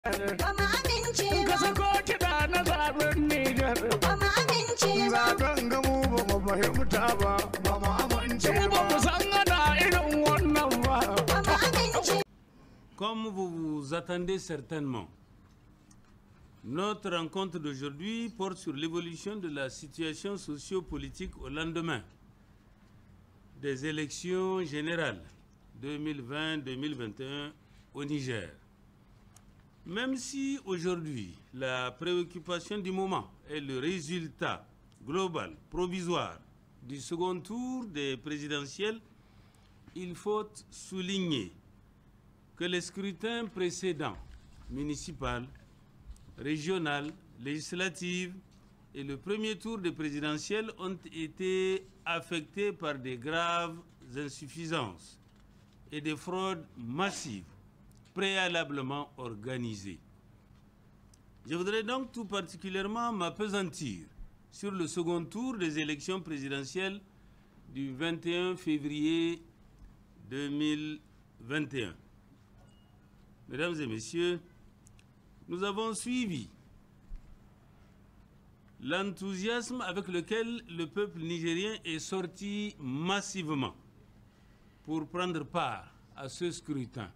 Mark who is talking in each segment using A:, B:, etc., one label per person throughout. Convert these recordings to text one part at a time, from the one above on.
A: Comme vous vous attendez certainement, notre rencontre d'aujourd'hui porte sur l'évolution de la situation socio-politique au lendemain des élections générales 2020-2021 au Niger. Même si aujourd'hui la préoccupation du moment est le résultat global, provisoire du second tour des présidentielles, il faut souligner que les scrutins précédents, municipal, régional, législative et le premier tour des présidentielles ont été affectés par des graves insuffisances et des fraudes massives préalablement organisées. Je voudrais donc tout particulièrement m'appesantir sur le second tour des élections présidentielles du 21 février 2021. Mesdames et messieurs, nous avons suivi l'enthousiasme avec lequel le peuple nigérien est sorti massivement pour prendre part à ce scrutin.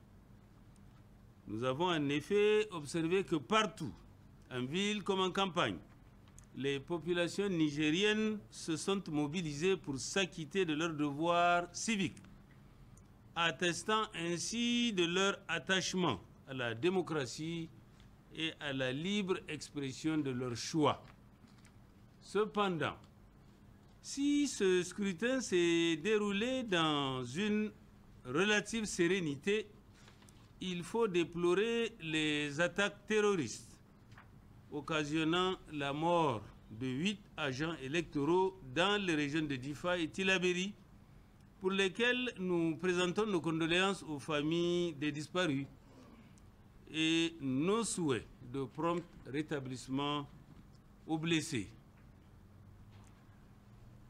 A: Nous avons en effet observé que partout, en ville comme en campagne, les populations nigériennes se sont mobilisées pour s'acquitter de leurs devoirs civiques, attestant ainsi de leur attachement à la démocratie et à la libre expression de leurs choix. Cependant, si ce scrutin s'est déroulé dans une relative sérénité, il faut déplorer les attaques terroristes occasionnant la mort de 8 agents électoraux dans les régions de Difa et Tillabéri, pour lesquels nous présentons nos condoléances aux familles des disparus et nos souhaits de prompt rétablissement aux blessés.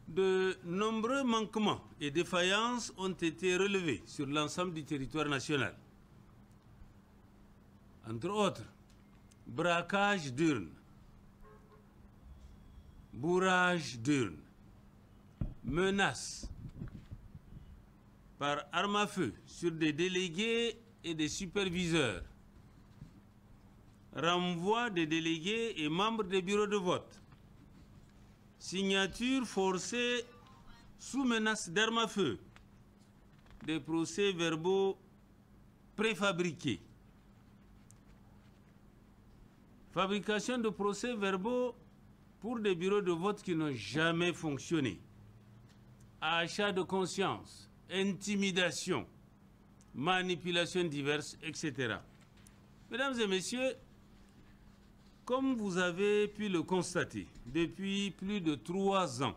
A: De nombreux manquements et défaillances ont été relevés sur l'ensemble du territoire national. Entre autres, braquage d'urnes, bourrage d'urnes, menaces par arme à feu sur des délégués et des superviseurs, renvoi des délégués et membres des bureaux de vote, signature forcée sous menace d'armes à feu, des procès-verbaux préfabriqués, fabrication de procès-verbaux pour des bureaux de vote qui n'ont jamais fonctionné, achat de conscience, intimidation, manipulations diverses, etc. Mesdames et messieurs, comme vous avez pu le constater, depuis plus de 3 ans,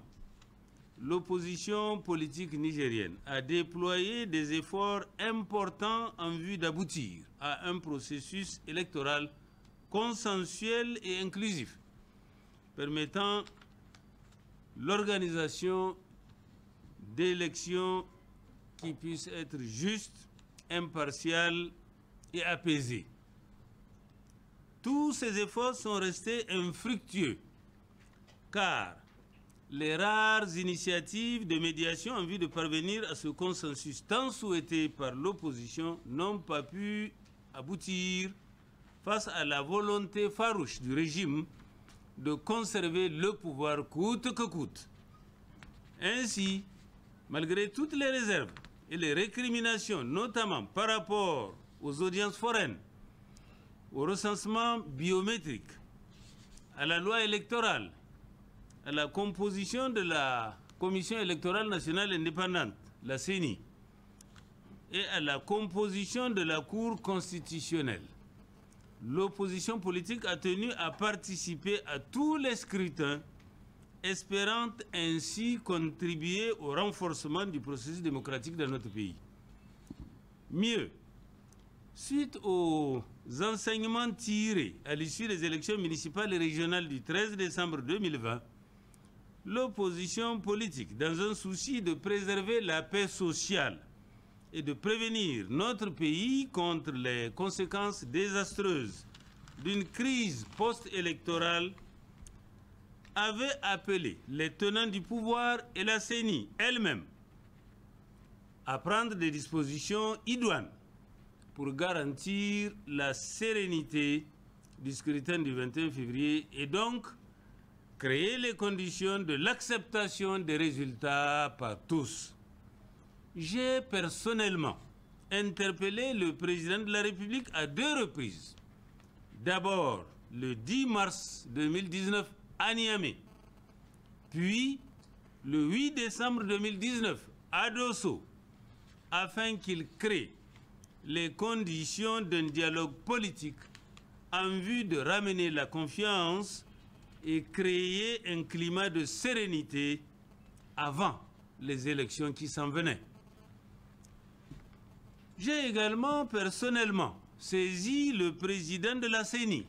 A: l'opposition politique nigérienne a déployé des efforts importants en vue d'aboutir à un processus électoral consensuel et inclusif, permettant l'organisation d'élections qui puissent être justes, impartiales et apaisées. Tous ces efforts sont restés infructueux, car les rares initiatives de médiation en vue de parvenir à ce consensus tant souhaité par l'opposition n'ont pas pu aboutir face à la volonté farouche du régime de conserver le pouvoir coûte que coûte. Ainsi, malgré toutes les réserves et les récriminations, notamment par rapport aux audiences foraines, au recensement biométrique, à la loi électorale, à la composition de la Commission électorale nationale indépendante, la CENI, et à la composition de la Cour constitutionnelle, l'opposition politique a tenu à participer à tous les scrutins, espérant ainsi contribuer au renforcement du processus démocratique dans notre pays. Mieux, suite aux enseignements tirés à l'issue des élections municipales et régionales du 13 décembre 2020, l'opposition politique, dans un souci de préserver la paix sociale et de prévenir notre pays contre les conséquences désastreuses d'une crise post-électorale avait appelé les tenants du pouvoir et la CENI elle-même à prendre des dispositions idoines pour garantir la sérénité du scrutin du 21 février et donc créer les conditions de l'acceptation des résultats par tous. J'ai personnellement interpellé le président de la République à 2 reprises. D'abord, le 10 mars 2019 à Niamey, puis le 8 décembre 2019 à Dosso, afin qu'il crée les conditions d'un dialogue politique en vue de ramener la confiance et créer un climat de sérénité avant les élections qui s'en venaient. J'ai également personnellement saisi le président de la CENI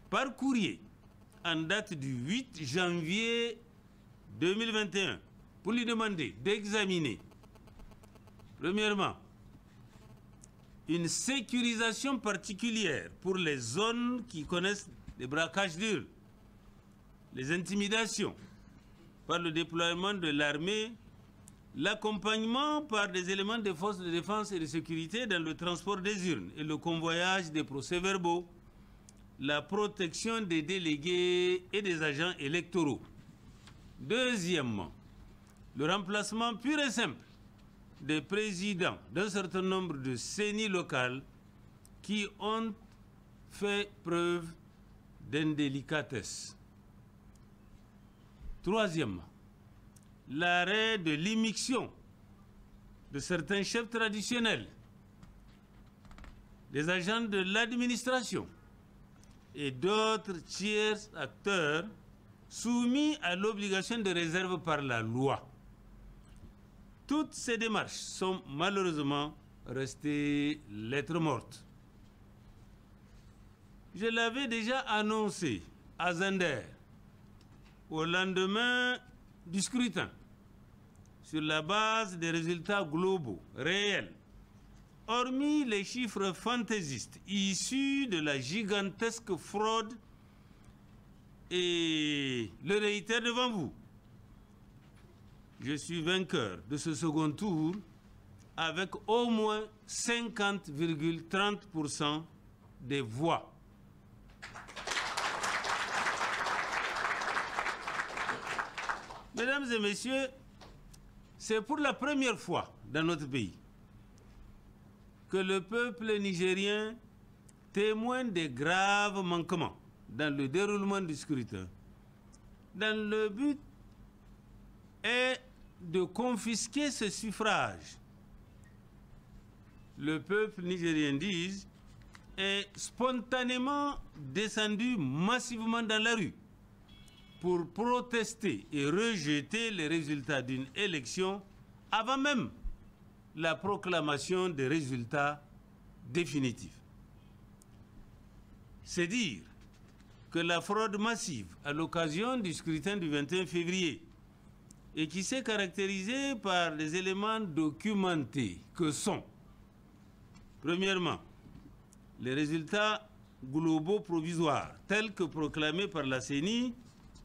A: par courrier en date du 8 janvier 2021 pour lui demander d'examiner, premièrement, une sécurisation particulière pour les zones qui connaissent les braquages durs, les intimidations par le déploiement de l'armée, l'accompagnement par des éléments des forces de défense et de sécurité dans le transport des urnes et le convoyage des procès-verbaux, la protection des délégués et des agents électoraux. Deuxièmement, le remplacement pur et simple des présidents d'un certain nombre de CENI locales qui ont fait preuve d'indélicatesse. Troisièmement, l'arrêt de l'immixtion de certains chefs traditionnels, des agents de l'administration et d'autres tiers acteurs soumis à l'obligation de réserve par la loi. Toutes ces démarches sont malheureusement restées lettres mortes. Je l'avais déjà annoncé à Zander au lendemain du scrutin, sur la base des résultats globaux, réels, hormis les chiffres fantaisistes issus de la gigantesque fraude, et le réitère devant vous. Je suis vainqueur de ce second tour avec au moins 50,30% des voix. Mesdames et messieurs, c'est pour la première fois dans notre pays que le peuple nigérien témoigne des graves manquements dans le déroulement du scrutin, dans le but est de confisquer ce suffrage. Le peuple nigérien, disent, est spontanément descendu massivement dans la rue pour protester et rejeter les résultats d'une élection avant même la proclamation des résultats définitifs. C'est dire que la fraude massive à l'occasion du scrutin du 21 février et qui s'est caractérisée par les éléments documentés que sont, premièrement, les résultats globaux provisoires tels que proclamés par la CENI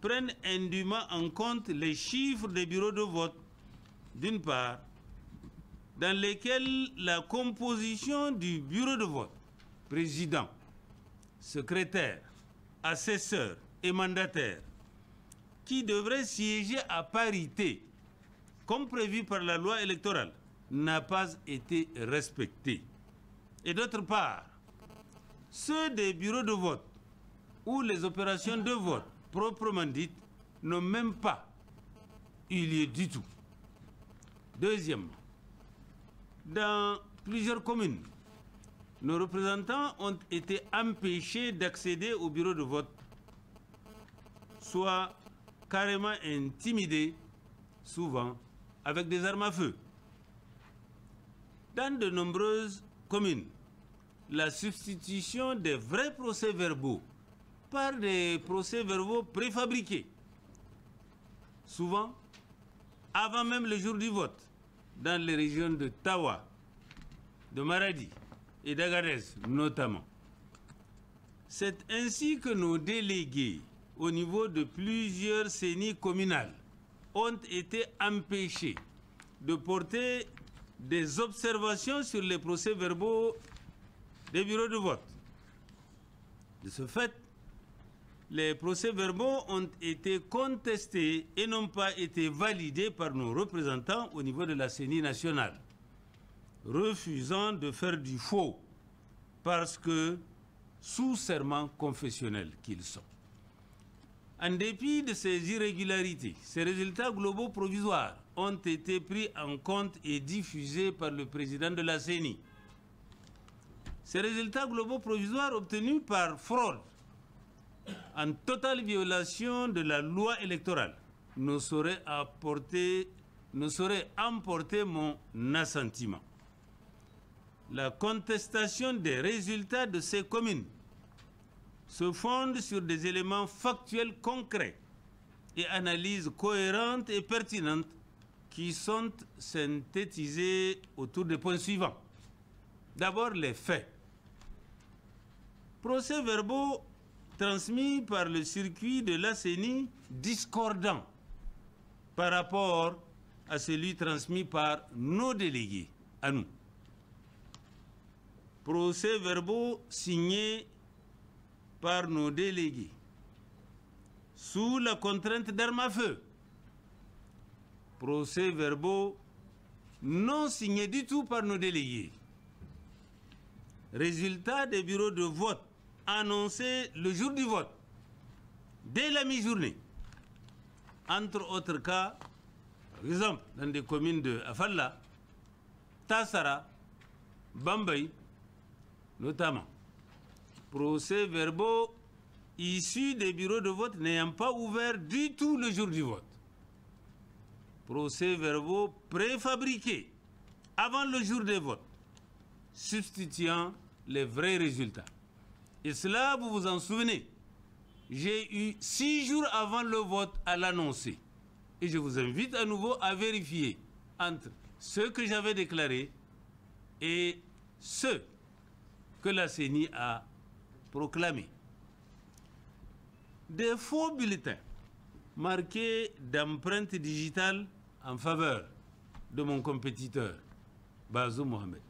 A: prennent indûment en compte les chiffres des bureaux de vote, d'une part, dans lesquels la composition du bureau de vote, président, secrétaire, assesseur et mandataire, qui devrait siéger à parité, comme prévu par la loi électorale, n'a pas été respecté. Et d'autre part, ceux des bureaux de vote où les opérations de vote proprement dites n'ont même pas eu lieu du tout. Deuxièmement, dans plusieurs communes, nos représentants ont été empêchés d'accéder au bureau de vote, soit carrément intimidés, souvent avec des armes à feu. Dans de nombreuses communes, la substitution des vrais procès-verbaux par des procès-verbaux préfabriqués, souvent avant même le jour du vote, dans les régions de Tawa, de Maradi et d'Agadez notamment. C'est ainsi que nos délégués au niveau de plusieurs CENI communales ont été empêchés de porter des observations sur les procès-verbaux des bureaux de vote. De ce fait, les procès-verbaux ont été contestés et n'ont pas été validés par nos représentants au niveau de la CENI nationale, refusant de faire du faux parce que sous serment confessionnel qu'ils sont. En dépit de ces irrégularités, ces résultats globaux provisoires ont été pris en compte et diffusés par le président de la CENI. Ces résultats globaux provisoires obtenus par fraude, en totale violation de la loi électorale, ne sauraient emporter mon assentiment. La contestation des résultats de ces communes se fonde sur des éléments factuels concrets et analyses cohérentes et pertinentes qui sont synthétisées autour des points suivants. D'abord, les faits. Procès-verbaux transmis par le circuit de la CENI discordant par rapport à celui transmis par nos délégués, à nous. Procès-verbaux signés par nos délégués sous la contrainte d'armes à feu. Procès-verbaux non signés du tout par nos délégués. Résultat des bureaux de vote annoncés le jour du vote, dès la mi-journée. Entre autres cas, par exemple, dans des communes de Afalla, Tassara, Bambay, notamment. Procès-verbaux issus des bureaux de vote n'ayant pas ouvert du tout le jour du vote. Procès-verbaux préfabriqués avant le jour des votes, substituant les vrais résultats. Et cela, vous vous en souvenez, j'ai eu 6 jours avant le vote à l'annoncer. Et je vous invite à nouveau à vérifier entre ce que j'avais déclaré et ce que la CENI a proclamé. Des faux bulletins marqués d'empreintes digitales en faveur de mon compétiteur, Bazoum Mohamed.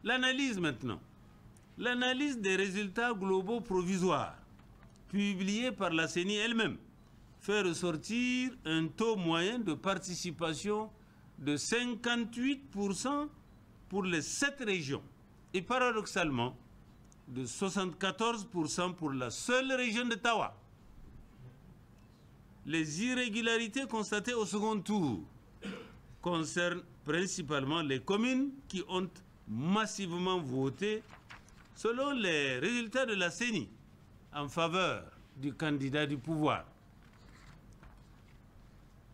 A: L'analyse maintenant. L'analyse des résultats globaux provisoires, publiés par la CENI elle-même, fait ressortir un taux moyen de participation de 58% pour les 7 régions et paradoxalement de 74% pour la seule région de Tawa. Les irrégularités constatées au second tour concernent principalement les communes qui ont massivement voté selon les résultats de la CENI en faveur du candidat du pouvoir.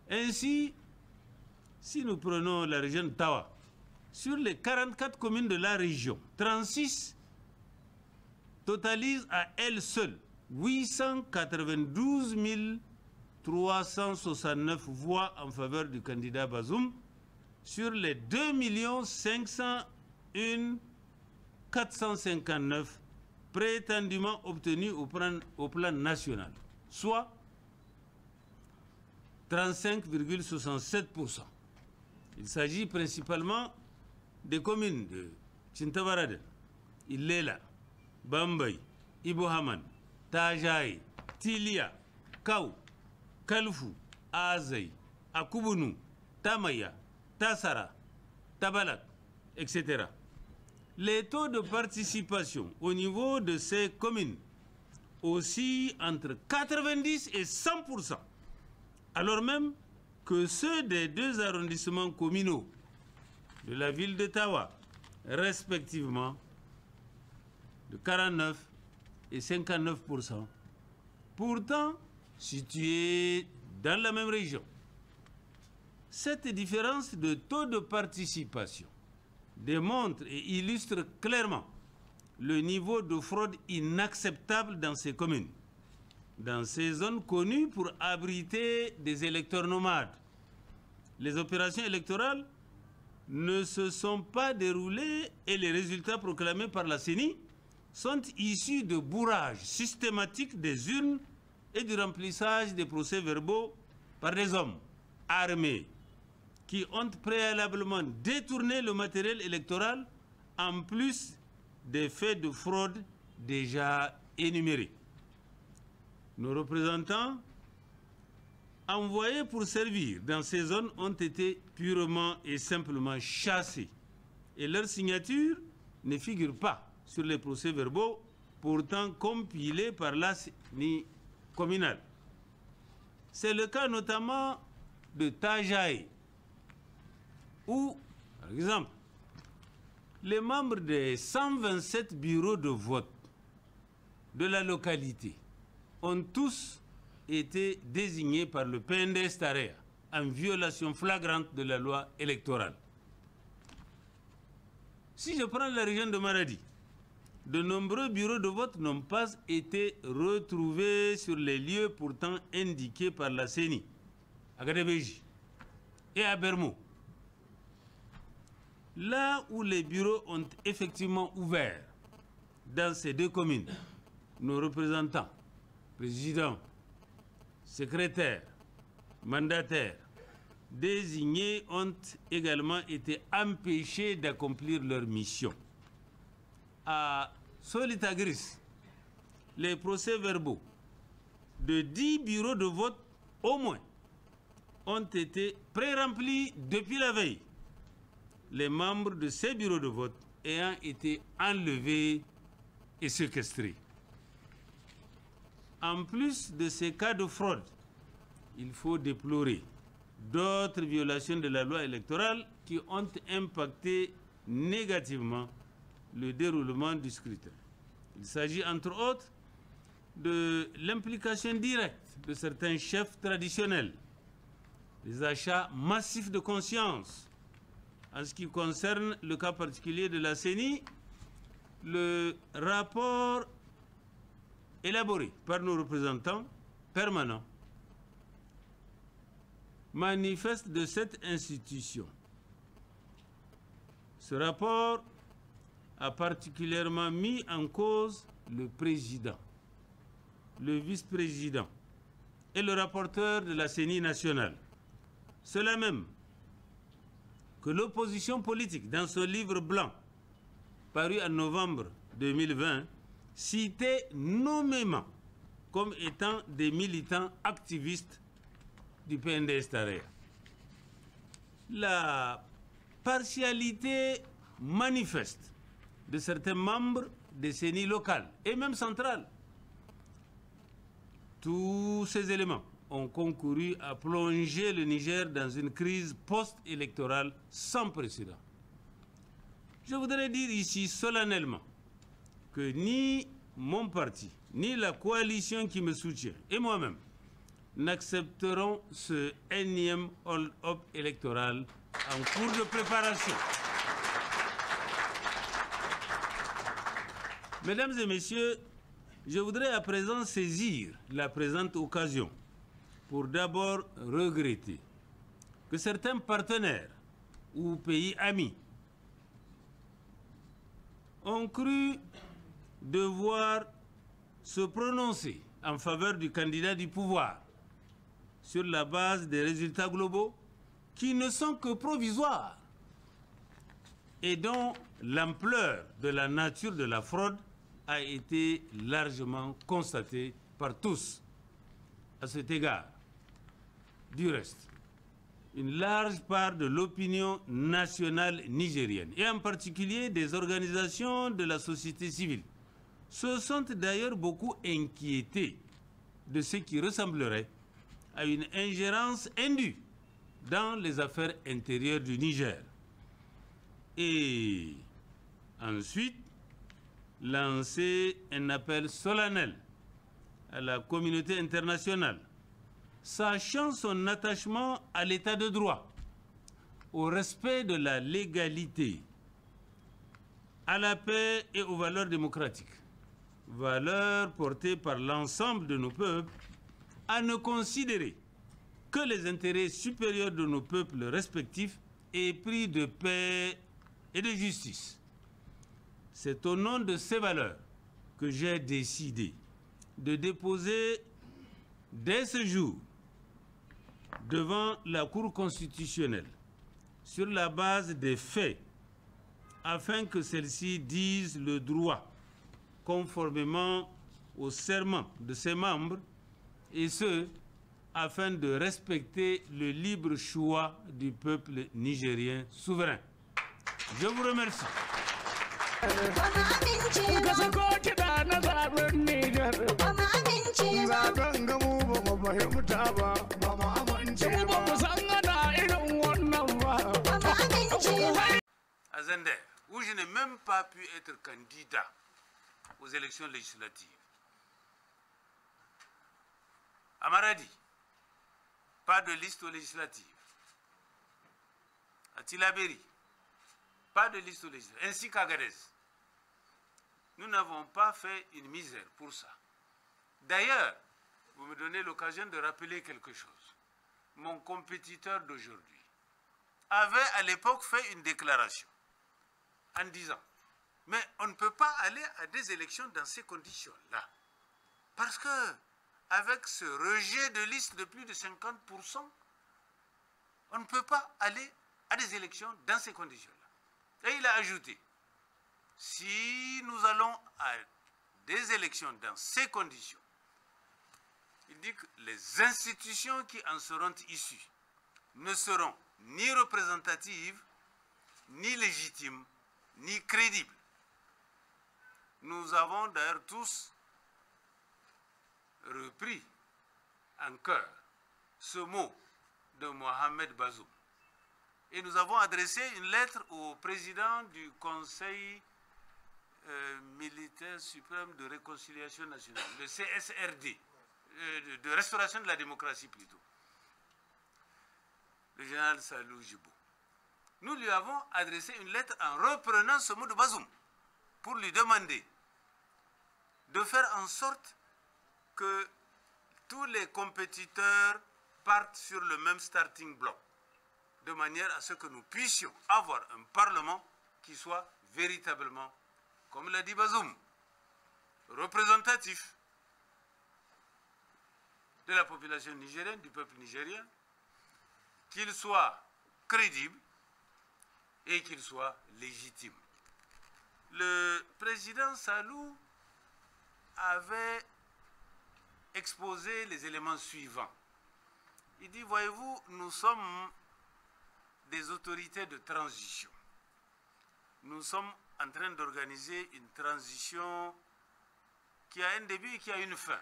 A: Ainsi, si nous prenons la région de Tawa, sur les 44 communes de la région, 36 totalisent à elles seules 892 369 voix en faveur du candidat Bazoum sur les 2 501 459 prétendument obtenus au plan national, soit 35,67%. Il s'agit principalement des communes de Chintabarade, Ilela, Bambay, Ibohaman, Tajaye, Tilia, Kaou, Kalfou, Azay, Akubunu, Tamaya, Tassara, Tabalak, etc. Les taux de participation au niveau de ces communes oscillent entre 90 et 100%, alors même que ceux des 2 arrondissements communaux de la ville de Tawa, respectivement de 49 et 59%, pourtant situés dans la même région. Cette différence de taux de participation démontre et illustre clairement le niveau de fraude inacceptable dans ces communes, dans ces zones connues pour abriter des électeurs nomades. Les opérations électorales ne se sont pas déroulées et les résultats proclamés par la CENI sont issus de bourrages systématiques des urnes et du remplissage des procès-verbaux par des hommes armés qui ont préalablement détourné le matériel électoral en plus des faits de fraude déjà énumérés. Nos représentants envoyés pour servir dans ces zones ont été purement et simplement chassés et leur signature ne figure pas sur les procès-verbaux pourtant compilés par la CENI communale. C'est le cas notamment de Tajaï, où, par exemple, les membres des 127 bureaux de vote de la localité ont tous été désignés par le PNDS Tarea en violation flagrante de la loi électorale. Si je prends la région de Maradi, de nombreux bureaux de vote n'ont pas été retrouvés sur les lieux pourtant indiqués par la CENI, à Gadebéji et à Bermo. Là où les bureaux ont effectivement ouvert, dans ces deux communes, nos représentants, présidents, secrétaires, mandataires, désignés ont également été empêchés d'accomplir leur mission. À Solitagris, les procès-verbaux de 10 bureaux de vote au moins ont été pré-remplis depuis la veille, les membres de ces bureaux de vote ayant été enlevés et séquestrés. En plus de ces cas de fraude, il faut déplorer d'autres violations de la loi électorale qui ont impacté négativement le déroulement du scrutin. Il s'agit entre autres de l'implication directe de certains chefs traditionnels, des achats massifs de conscience. En ce qui concerne le cas particulier de la CENI, le rapport élaboré par nos représentants permanents manifeste de cette institution. Ce rapport a particulièrement mis en cause le président, le vice-président et le rapporteur de la CENI nationale. Cela même que l'opposition politique, dans son livre blanc, paru en novembre 2020, citait nommément comme étant des militants activistes du PNDS Tarea. La partialité manifeste de certains membres des CENI locales et même centrales, tous ces éléments ont concouru à plonger le Niger dans une crise post-électorale sans précédent. Je voudrais dire ici solennellement que ni mon parti, ni la coalition qui me soutient, et moi-même, n'accepteront ce énième hold-up électoral en cours de préparation. Mesdames et messieurs, je voudrais à présent saisir la présente occasion pour d'abord regretter que certains partenaires ou pays amis ont cru devoir se prononcer en faveur du candidat du pouvoir sur la base des résultats globaux qui ne sont que provisoires et dont l'ampleur de la nature de la fraude a été largement constatée par tous. À cet égard, du reste, une large part de l'opinion nationale nigérienne, et en particulier des organisations de la société civile, se sont d'ailleurs beaucoup inquiétés de ce qui ressemblerait à une ingérence indue dans les affaires intérieures du Niger. Et ensuite, lancer un appel solennel à la communauté internationale, sachant son attachement à l'état de droit, au respect de la légalité, à la paix et aux valeurs démocratiques, valeurs portées par l'ensemble de nos peuples, à ne considérer que les intérêts supérieurs de nos peuples respectifs épris de paix et de justice. C'est au nom de ces valeurs que j'ai décidé de déposer dès ce jour devant la Cour constitutionnelle sur la base des faits afin que celle-ci dise le droit conformément au serment de ses membres et ce, afin de respecter le libre choix du peuple nigérien souverain. Je vous remercie. À Zender, où je n'ai même pas pu être candidat aux élections législatives. À Maradi, pas de liste aux législatives. À Tilaberi, pas de liste aux législatives. Ainsi qu'à Agadez. Nous n'avons pas fait une misère pour ça. D'ailleurs, vous me donnez l'occasion de rappeler quelque chose. Mon compétiteur d'aujourd'hui avait à l'époque fait une déclaration en disant « Mais on ne peut pas aller à des élections dans ces conditions-là. Parce que avec ce rejet de liste de plus de 50%, on ne peut pas aller à des élections dans ces conditions-là. » Et il a ajouté « Si nous allons à des élections dans ces conditions, il dit que les institutions qui en seront issues ne seront ni représentatives, ni légitimes, ni crédibles. » Nous avons d'ailleurs tous repris en chœur ce mot de Mohamed Bazoum. Et nous avons adressé une lettre au président du Conseil militaire suprême de réconciliation nationale, le CSRD, de restauration de la démocratie plutôt, le général Salou Jibo. Nous lui avons adressé une lettre en reprenant ce mot de Bazoum pour lui demander de faire en sorte que tous les compétiteurs partent sur le même starting block, de manière à ce que nous puissions avoir un Parlement qui soit véritablement, comme l'a dit Bazoum, représentatif de la population nigérienne, du peuple nigérien, qu'il soit crédible et qu'il soit légitime. Le président Salou avait exposé les éléments suivants. Il dit, voyez-vous, nous sommes des autorités de transition. Nous sommes en train d'organiser une transition qui a un début et qui a une fin.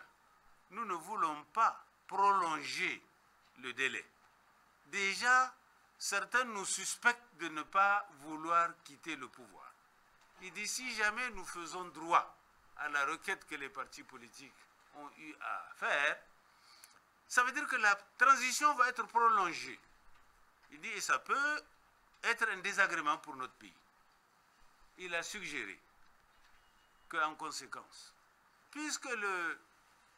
A: Nous ne voulons pas prolonger le délai. Déjà, certains nous suspectent de ne pas vouloir quitter le pouvoir. Il dit, si jamais nous faisons droit à la requête que les partis politiques ont eu à faire, ça veut dire que la transition va être prolongée. Il dit, et ça peut être un désagrément pour notre pays. Il a suggéré qu'en conséquence, puisque le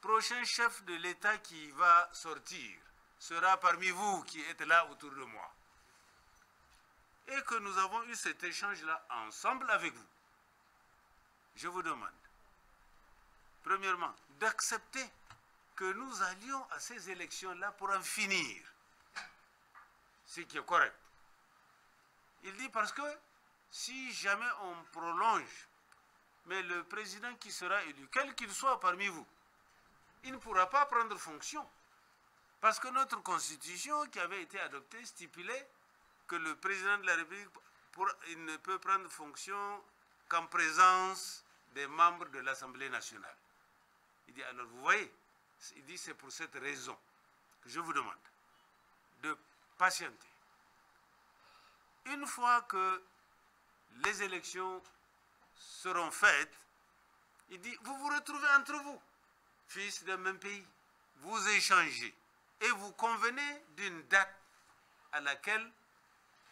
A: prochain chef de l'État qui va sortir sera parmi vous qui êtes là autour de moi, et que nous avons eu cet échange-là ensemble avec vous, je vous demande, premièrement, d'accepter que nous allions à ces élections-là pour en finir, ce qui est correct. Il dit parce que si jamais on prolonge, mais le président qui sera élu, quel qu'il soit parmi vous, il ne pourra pas prendre fonction. Parce que notre constitution qui avait été adoptée stipulait que le président de la République il ne peut prendre fonction qu'en présence des membres de l'Assemblée nationale. Il dit, alors vous voyez, il dit, c'est pour cette raison que je vous demande de patienter. Une fois que les élections seront faites, il dit, vous vous retrouvez entre vous, fils d'un même pays, vous échangez et vous convenez d'une date à laquelle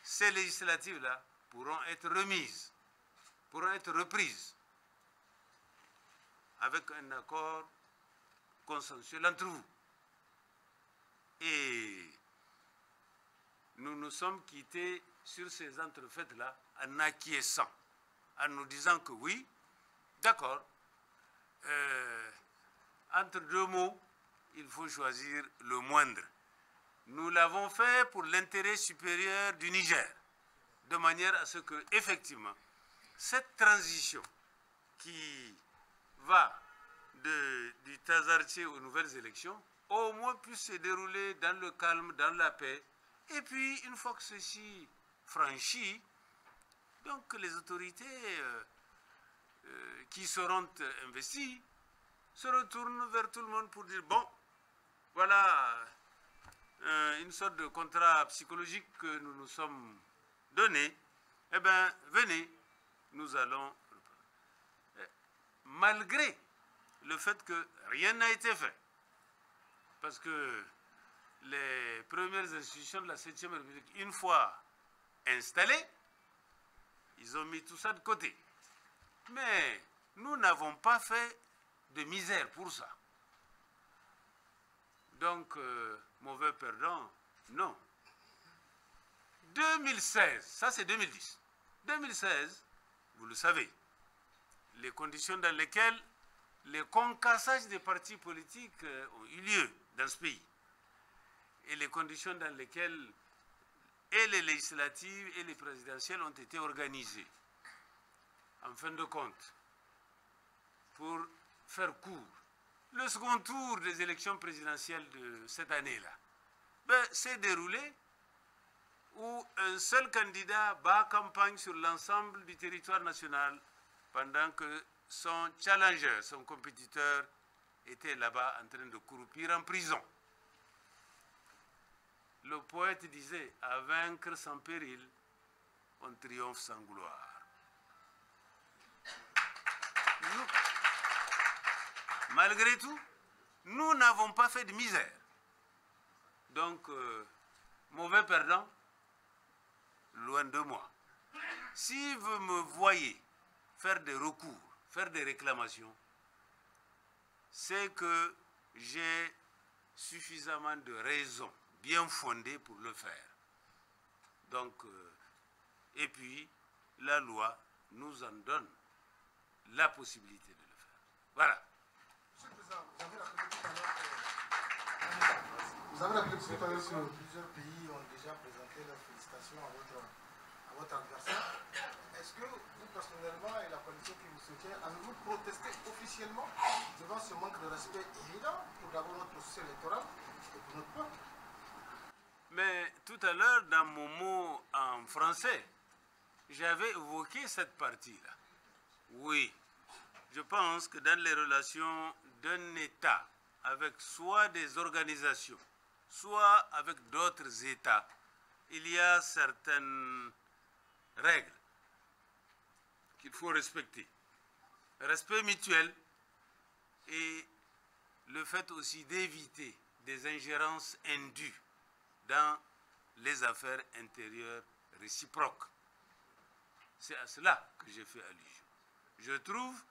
A: ces législatives-là pourront être remises, pourront être reprises avec un accord consensuel entre vous. Et nous nous sommes quittés sur ces entrefaites-là en acquiesçant, en nous disant que oui, d'accord, entre deux mots, il faut choisir le moindre. Nous l'avons fait pour l'intérêt supérieur du Niger, de manière à ce que, effectivement, cette transition qui va du Tazartier aux nouvelles élections, au moins puisse se dérouler dans le calme, dans la paix. Et puis, une fois que ceci franchi, donc les autorités qui seront investies se retournent vers tout le monde pour dire, bon, voilà une sorte de contrat psychologique que nous nous sommes donné. Eh bien, venez, nous allons... Malgré le fait que rien n'a été fait, parce que les premières institutions de la 7e République, une fois installées, ils ont mis tout ça de côté. Mais nous n'avons pas fait de misère pour ça. Donc, mauvais perdant, non. 2016, ça c'est 2010. 2016, vous le savez, les conditions dans lesquelles les concassages des partis politiques ont eu lieu dans ce pays et les conditions dans lesquelles et les législatives et les présidentielles ont été organisées. En fin de compte, pour faire court, le second tour des élections présidentielles de cette année-là s'est déroulé où un seul candidat bat campagne sur l'ensemble du territoire national pendant que son challenger, son compétiteur, était là-bas en train de croupir en prison. Le poète disait, à vaincre sans péril, on triomphe sans gloire. Nous, malgré tout, nous n'avons pas fait de misère. Donc, mauvais perdant, loin de moi. Si vous me voyez faire des recours, faire des réclamations, c'est que j'ai suffisamment de raisons bien fondées pour le faire. Donc, et puis, la loi nous en donne la possibilité de le faire. Voilà.
B: Monsieur le Président, vous avez rappelé tout à l'heure que plusieurs pays ont déjà présenté leurs félicitations à votre adversaire. Est-ce que vous personnellement et la coalition qui vous soutient, avez-vous protesté officiellement devant ce manque de respect évident pour d'abord notre processus électoral et pour notre peuple?
A: Mais tout à l'heure, dans mon mot en français, j'avais évoqué cette partie-là. Oui, je pense que dans les relations d'un État avec soit des organisations, soit avec d'autres États, il y a certaines règles qu'il faut respecter. Respect mutuel et le fait aussi d'éviter des ingérences indues dans les affaires intérieures réciproques. C'est à cela que j'ai fait allusion. Je trouve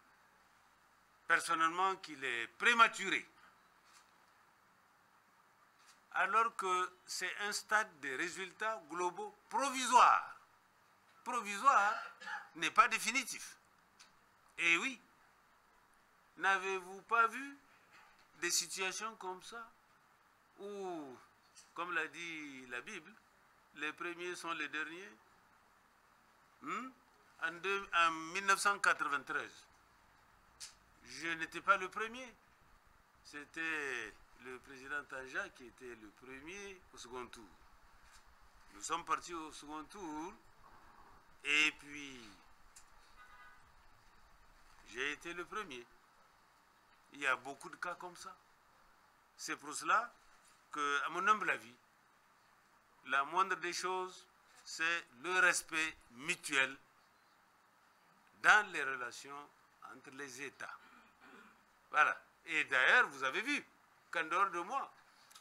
A: personnellement qu'il est prématuré, alors que c'est un stade de résultats globaux provisoires. Provisoire n'est pas définitif. Et oui, n'avez-vous pas vu des situations comme ça où, comme l'a dit la Bible, les premiers sont les derniers? En 1993, je n'étais pas le premier. C'était le président Tanja qui était le premier au second tour. Nous sommes partis au second tour et puis j'ai été le premier. Il y a beaucoup de cas comme ça. C'est pour cela que, à mon humble avis, la moindre des choses, c'est le respect mutuel dans les relations entre les États. Voilà. Et d'ailleurs, vous avez vu qu'en dehors de moi,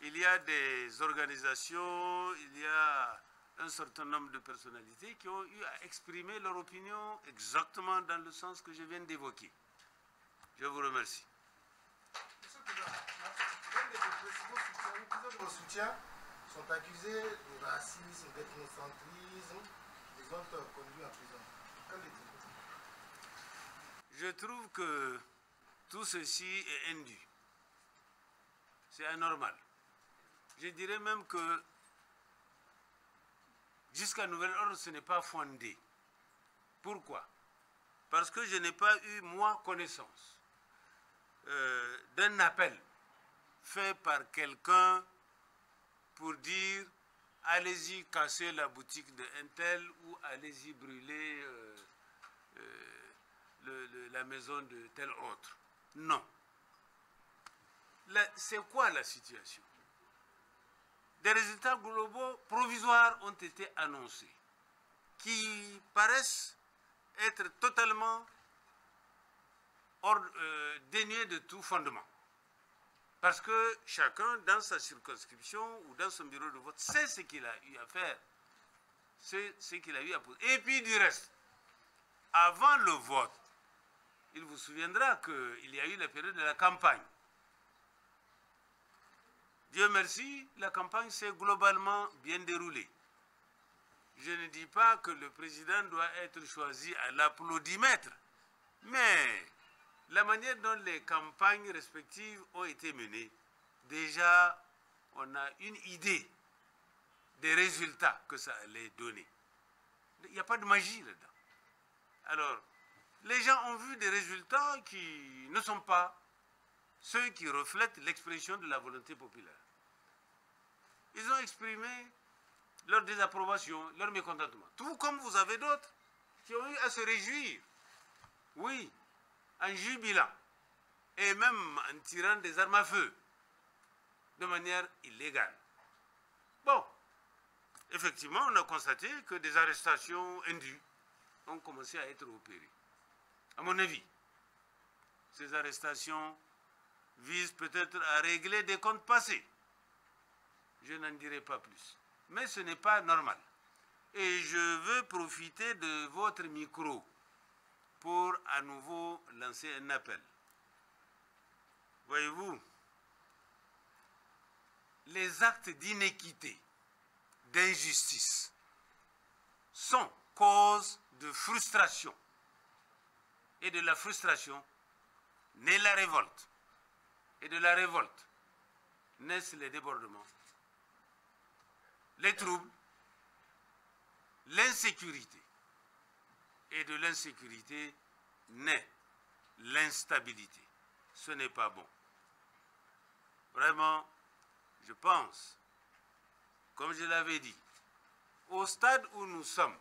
A: il y a des organisations, il y a un certain nombre de personnalités qui ont eu à exprimer leur opinion exactement dans le sens que je viens d'évoquer. Je vous remercie.
B: Monsieur le Président, l'un de vos soutiens sont accusés de racisme, d'ethnocentrisme, qui les ont conduits en prison. Qu'en est-il?
A: Je trouve que tout ceci est indu. C'est anormal. Je dirais même que jusqu'à nouvel ordre, ce n'est pas fondé. Pourquoi? Parce que je n'ai pas eu, moi, connaissance d'un appel fait par quelqu'un pour dire allez-y casser la boutique de Intel ou allez-y brûler la maison de tel autre. Non. C'est quoi la situation? Des résultats globaux provisoires ont été annoncés qui paraissent être totalement dénués de tout fondement. Parce que chacun, dans sa circonscription ou dans son bureau de vote, sait ce qu'il a eu à faire, c'est ce qu'il a eu à poser. Et puis du reste, avant le vote, il vous souviendra qu'il y a eu la période de la campagne. Dieu merci, la campagne s'est globalement bien déroulée. Je ne dis pas que le président doit être choisi à l'applaudimètre, mais la manière dont les campagnes respectives ont été menées, déjà, on a une idée des résultats que ça allait donner. Il n'y a pas de magie là-dedans. Alors, les gens ont vu des résultats qui ne sont pas ceux qui reflètent l'expression de la volonté populaire. Ils ont exprimé leur désapprobation, leur mécontentement. Tout comme vous avez d'autres qui ont eu à se réjouir. Oui, en jubilant et même en tirant des armes à feu de manière illégale. Bon, effectivement, on a constaté que des arrestations indues ont commencé à être opérées. À mon avis, ces arrestations visent peut-être à régler des comptes passés. Je n'en dirai pas plus. Mais ce n'est pas normal. Et je veux profiter de votre micro pour à nouveau lancer un appel. Voyez-vous, les actes d'inéquité, d'injustice, sont cause de frustration. Et de la frustration naît la révolte. Et de la révolte naissent les débordements, les troubles, l'insécurité. Et de l'insécurité naît l'instabilité. Ce n'est pas bon. Vraiment, je pense, comme je l'avais dit, au stade où nous sommes,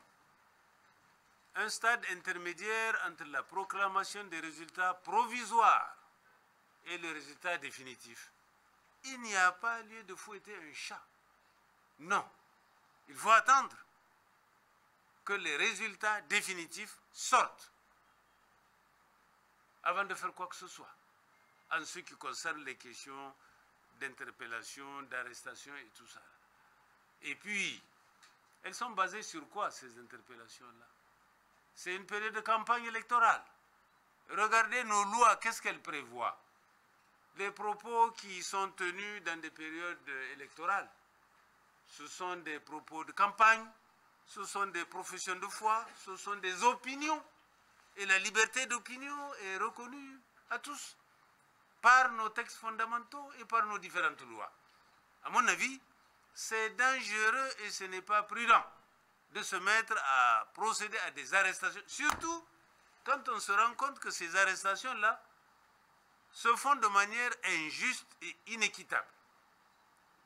A: un stade intermédiaire entre la proclamation des résultats provisoires et le résultat définitif, il n'y a pas lieu de fouetter un chat. Non, il faut attendre que les résultats définitifs sortent avant de faire quoi que ce soit en ce qui concerne les questions d'interpellation, d'arrestation et tout ça. Et puis, elles sont basées sur quoi ces interpellations-là? C'est une période de campagne électorale. Regardez nos lois, qu'est-ce qu'elles prévoient? Les propos qui sont tenus dans des périodes électorales, ce sont des propos de campagne, ce sont des professions de foi, ce sont des opinions. Et la liberté d'opinion est reconnue à tous par nos textes fondamentaux et par nos différentes lois. À mon avis, c'est dangereux et ce n'est pas prudent de se mettre à procéder à des arrestations, surtout quand on se rend compte que ces arrestations-là se font de manière injuste et inéquitable,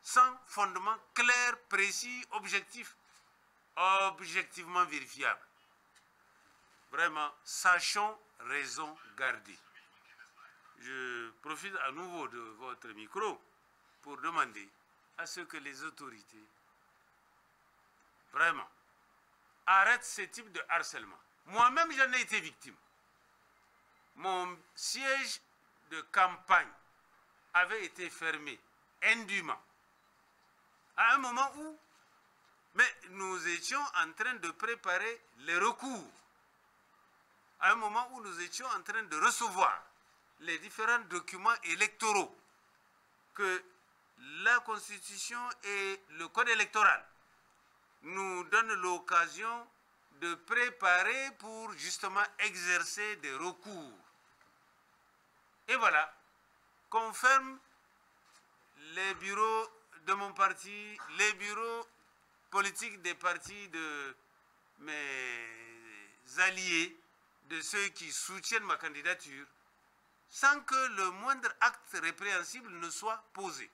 A: sans fondement clair, précis, objectif, objectivement vérifiable. Vraiment, sachons raison garder. Je profite à nouveau de votre micro pour demander à ce que les autorités, vraiment, arrêtent ce type de harcèlement. Moi-même, j'en ai été victime. Mon siège de campagne avait été fermé indûment. À un moment où nous étions en train de préparer les recours. À un moment où nous étions en train de recevoir les différents documents électoraux que la Constitution et le Code électoral nous donnent l'occasion de préparer pour justement exercer des recours. Et voilà, qu'on ferme les bureaux de mon parti, les bureaux politiques des partis de mes alliés, de ceux qui soutiennent ma candidature, sans que le moindre acte répréhensible ne soit posé.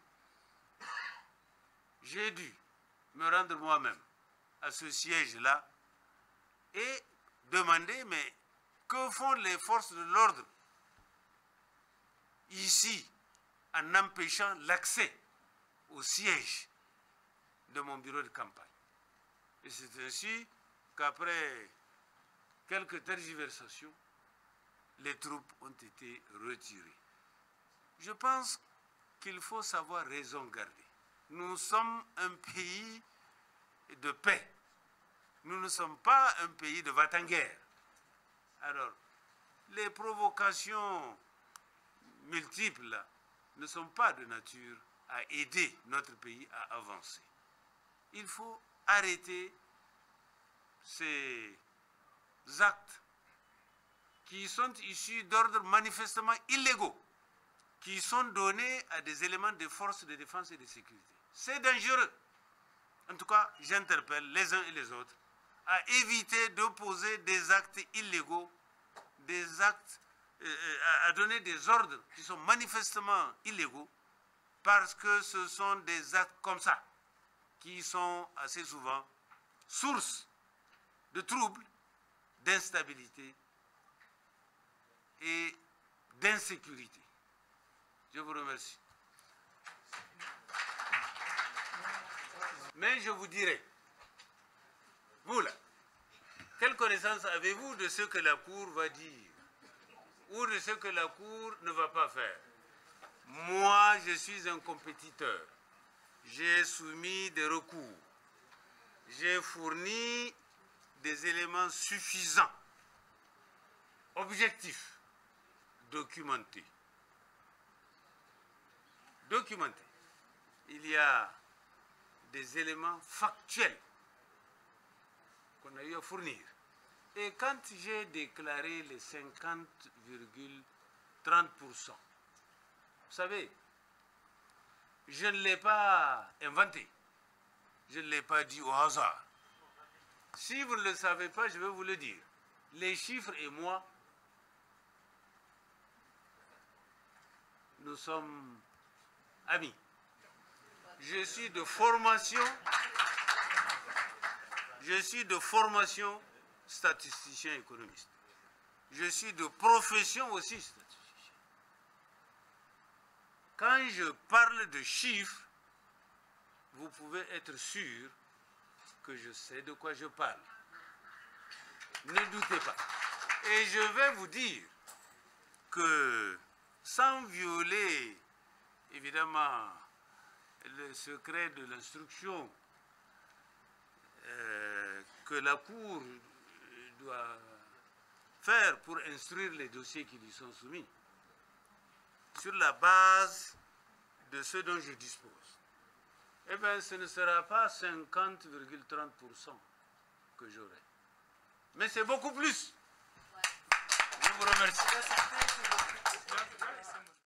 A: J'ai dû me rendre moi-même à ce siège-là et demander, mais que font les forces de l'ordre ici en empêchant l'accès au siège de mon bureau de campagne? Et c'est ainsi qu'après quelques tergiversations, les troupes ont été retirées. Je pense qu'il faut savoir raison garder. Nous sommes un pays de paix. Nous ne sommes pas un pays de va-t-en-guerre. Alors, les provocations multiples ne sont pas de nature à aider notre pays à avancer. Il faut arrêter ces actes qui sont issus d'ordres manifestement illégaux, qui sont donnés à des éléments des forces de défense et de sécurité. C'est dangereux. En tout cas, j'interpelle les uns et les autres à éviter d'opposer des actes illégaux, des actes, à donner des ordres qui sont manifestement illégaux, parce que ce sont des actes comme ça qui sont assez souvent source de troubles, d'instabilité et d'insécurité. Je vous remercie. Mais je vous dirai, vous là, quelle connaissance avez-vous de ce que la Cour va dire ou de ce que la Cour ne va pas faire? Moi, je suis un compétiteur. J'ai soumis des recours. J'ai fourni des éléments suffisants, objectifs, documentés. Il y a des éléments factuels qu'on a eu à fournir. Et quand j'ai déclaré les 50,30%, vous savez, je ne l'ai pas inventé. Je ne l'ai pas dit au hasard. Si vous ne le savez pas, je vais vous le dire. Les chiffres et moi, nous sommes amis. Je suis de formation statisticien économiste. Je suis de profession aussi statisticien. Quand je parle de chiffres, vous pouvez être sûr que je sais de quoi je parle. Ne doutez pas. Et je vais vous dire que sans violer, évidemment, le secret de l'instruction que la Cour doit faire pour instruire les dossiers qui lui sont soumis, sur la base de ce dont je dispose, eh bien, ce ne sera pas 50,30% que j'aurai. Mais c'est beaucoup plus. Je vous remercie.